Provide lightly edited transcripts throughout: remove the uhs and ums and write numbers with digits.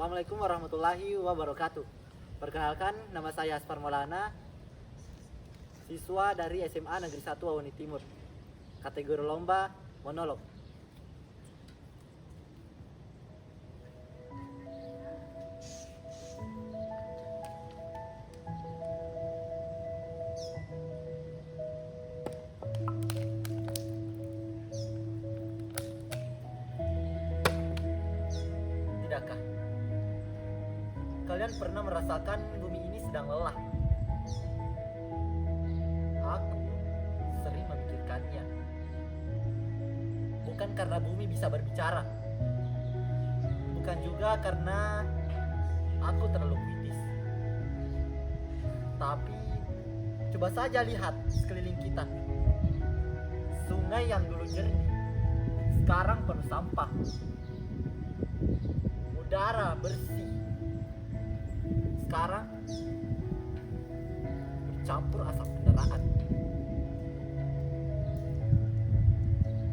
Assalamualaikum warahmatullahi wabarakatuh. Perkenalkan, nama saya Aspar Maulana, siswa dari SMA Negeri 1 Awani Timur. Kategori lomba monolog. Tidakkah kalian pernah merasakan bumi ini sedang lelah? Aku sering memikirkannya. Bukan karena bumi bisa berbicara, bukan juga karena aku terlalu kritis, tapi coba saja lihat sekeliling kita. Sungai yang dulu jernih sekarang penuh sampah. Udara bersih sekarang bercampur asap kendaraan.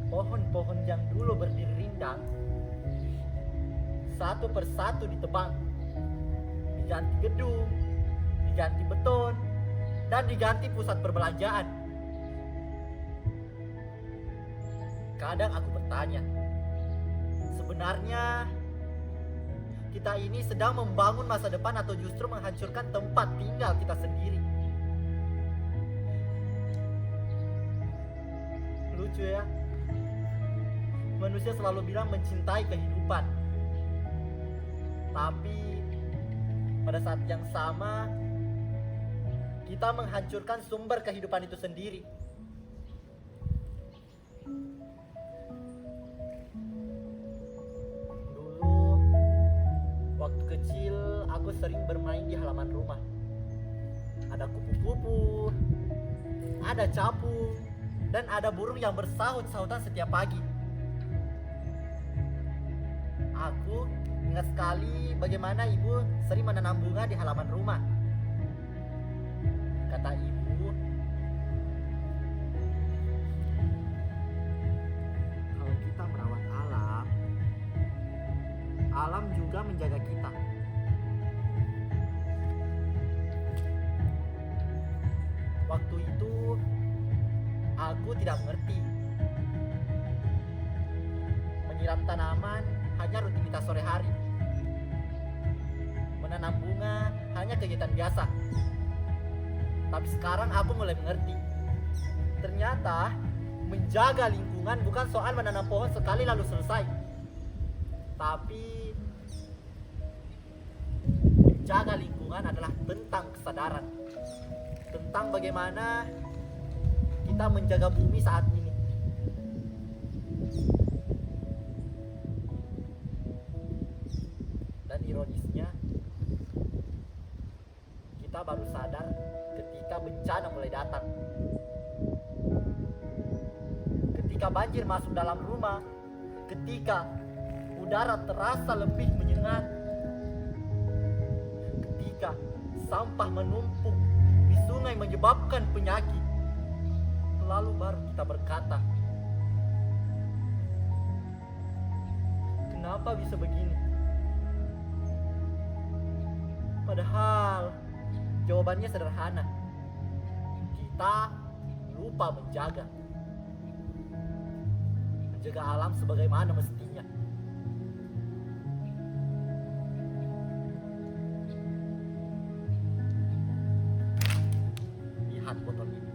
Pohon-pohon yang dulu berdiri rindang satu persatu ditebang, diganti gedung, diganti beton, dan diganti pusat perbelanjaan. Kadang aku bertanya, sebenarnya kita ini sedang membangun masa depan atau justru menghancurkan tempat tinggal kita sendiri? Lucu ya, manusia selalu bilang mencintai kehidupan, tapi pada saat yang sama kita menghancurkan sumber kehidupan itu sendiri. Waktu kecil aku sering bermain di halaman rumah. Ada kupu-kupu, ada capung, dan ada burung yang bersahut-sahutan setiap pagi. Aku ingat sekali bagaimana ibu sering menanam bunga di halaman rumah. Kata ibu, kalau kita merawat alam, alam juga menjaga kita. Waktu itu aku tidak mengerti. Menyiram tanaman hanya rutinitas sore hari. Menanam bunga hanya kegiatan biasa. Tapi sekarang aku mulai mengerti. Ternyata menjaga lingkungan bukan soal menanam pohon sekali lalu selesai, tapi menjaga lingkungan adalah tentang kesadaran, tentang bagaimana kita menjaga bumi saat ini. Dan ironisnya, kita baru sadar ketika bencana mulai datang. Ketika banjir masuk dalam rumah, ketika udara terasa lebih menyengat, ketika sampah menumpuk di sungai menyebabkan penyakit, lalu baru kita berkata, kenapa bisa begini? Padahal jawabannya sederhana. Kita lupa menjaga alam sebagaimana mestinya. Lihat botol ini.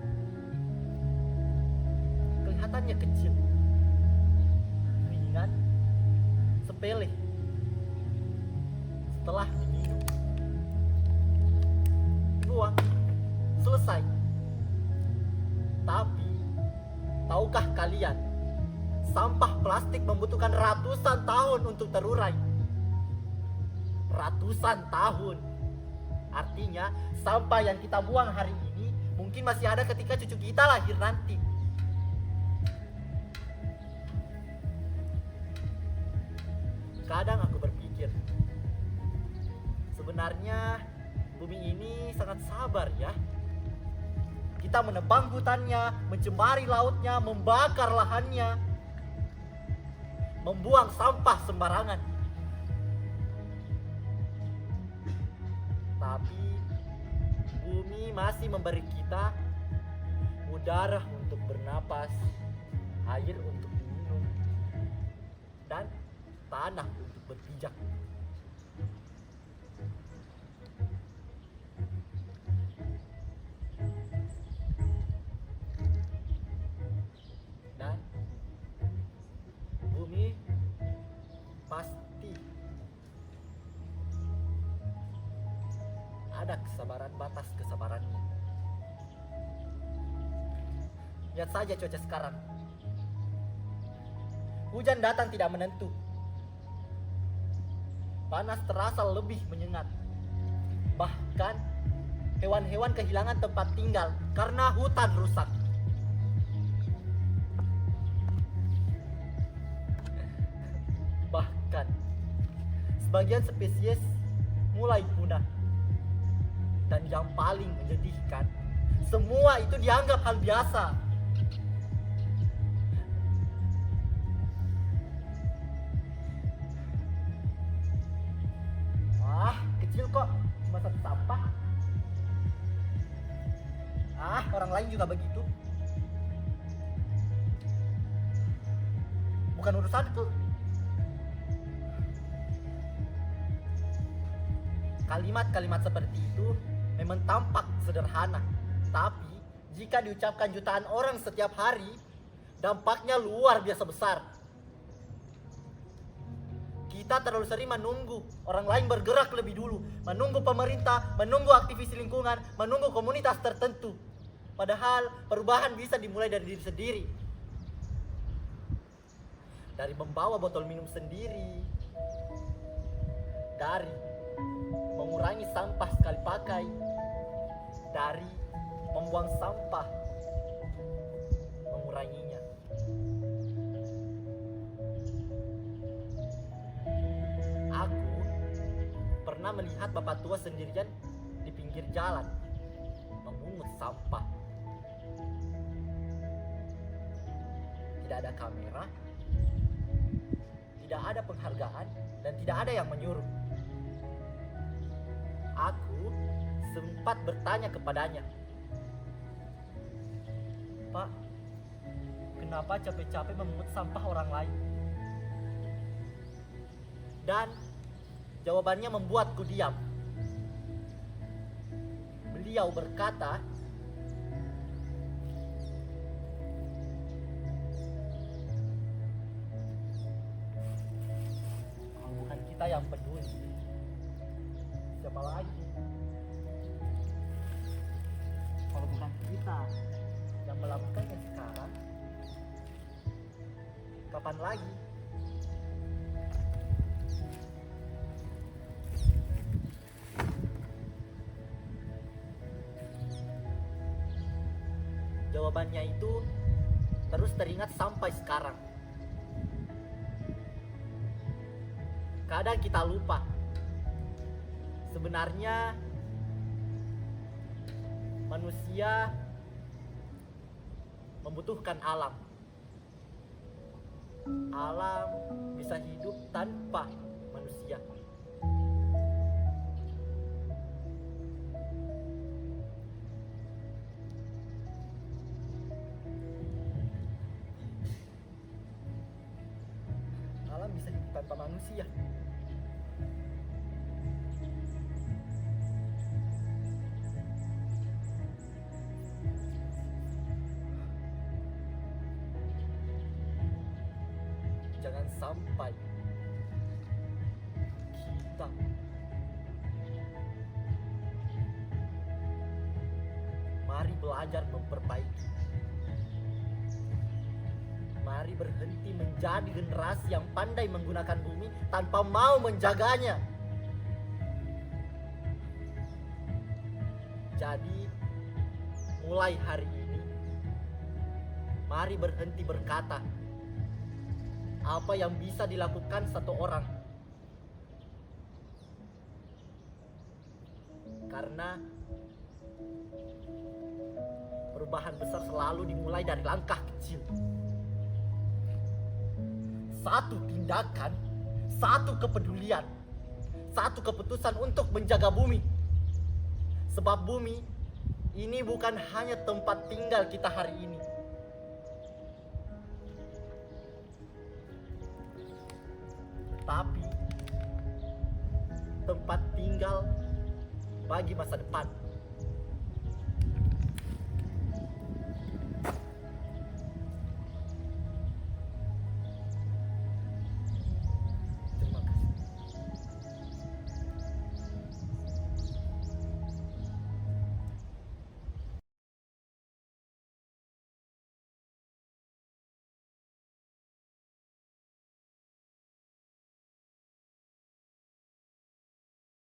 Kelihatannya kecil, ringan, sepele. Setelah diminum, buang, selesai. Tapi tahukah kalian, sampah plastik membutuhkan ratusan tahun untuk terurai. Ratusan tahun. Artinya sampah yang kita buang hari ini mungkin masih ada ketika cucu kita lahir nanti. Kadang aku berpikir, sebenarnya bumi ini sangat sabar ya. Kita menebang hutannya, mencemari lautnya, membakar lahannya, membuang sampah sembarangan. Tapi bumi masih memberi kita udara untuk bernapas, air untuk minum, dan tanah untuk berpijak. Dan bumi pasti ada kesabaran, batas kesabarannya. Lihat saja cuaca sekarang. Hujan datang tidak menentu. Panas terasa lebih menyengat. Bahkan hewan-hewan kehilangan tempat tinggal karena hutan rusak. Bahkan sebagian spesies mulai punah. Dan yang paling menyedihkan, semua itu dianggap hal biasa. Kecil kok, cuma satu sampah. Orang lain juga begitu. Bukan urusanku. Kalimat-kalimat seperti itu memang tampak sederhana, tapi jika diucapkan jutaan orang setiap hari, dampaknya luar biasa besar. Kita terlalu sering menunggu orang lain bergerak lebih dulu, menunggu pemerintah, menunggu aktivis lingkungan, menunggu komunitas tertentu. Padahal perubahan bisa dimulai dari diri sendiri. Dari membawa botol minum sendiri, dari mengurangi sampah sekali pakai, dari membuang sampah, menguranginya. Aku pernah melihat bapak tua sendirian di pinggir jalan memungut sampah. Tidak ada kamera, tidak ada penghargaan, dan tidak ada yang menyuruh. Aku sempat bertanya kepadanya, "Pak, kenapa capek-capek memungut sampah orang lain?" Dan jawabannya membuatku diam. Beliau berkata, "Kalau bukan kita yang peduli, siapa lagi? Kalau bukan kita yang melakukannya sekarang, kapan lagi?" Jawabannya itu terus teringat sampai sekarang. Kadang kita lupa, sebenarnya manusia membutuhkan alam. Alam bisa hidup tanpa manusia. Alam bisa hidup tanpa manusia. Jangan sampai kita mari belajar memperbaiki. Mari berhenti menjadi generasi yang pandai menggunakan bumi tanpa mau menjaganya. Jadi, mulai hari ini, mari berhenti berkata apa yang bisa dilakukan satu orang. Karena perubahan besar selalu dimulai dari langkah kecil. Satu tindakan, satu kepedulian, satu keputusan untuk menjaga bumi. Sebab bumi ini bukan hanya tempat tinggal kita hari ini, tapi tempat tinggal bagi masa depan.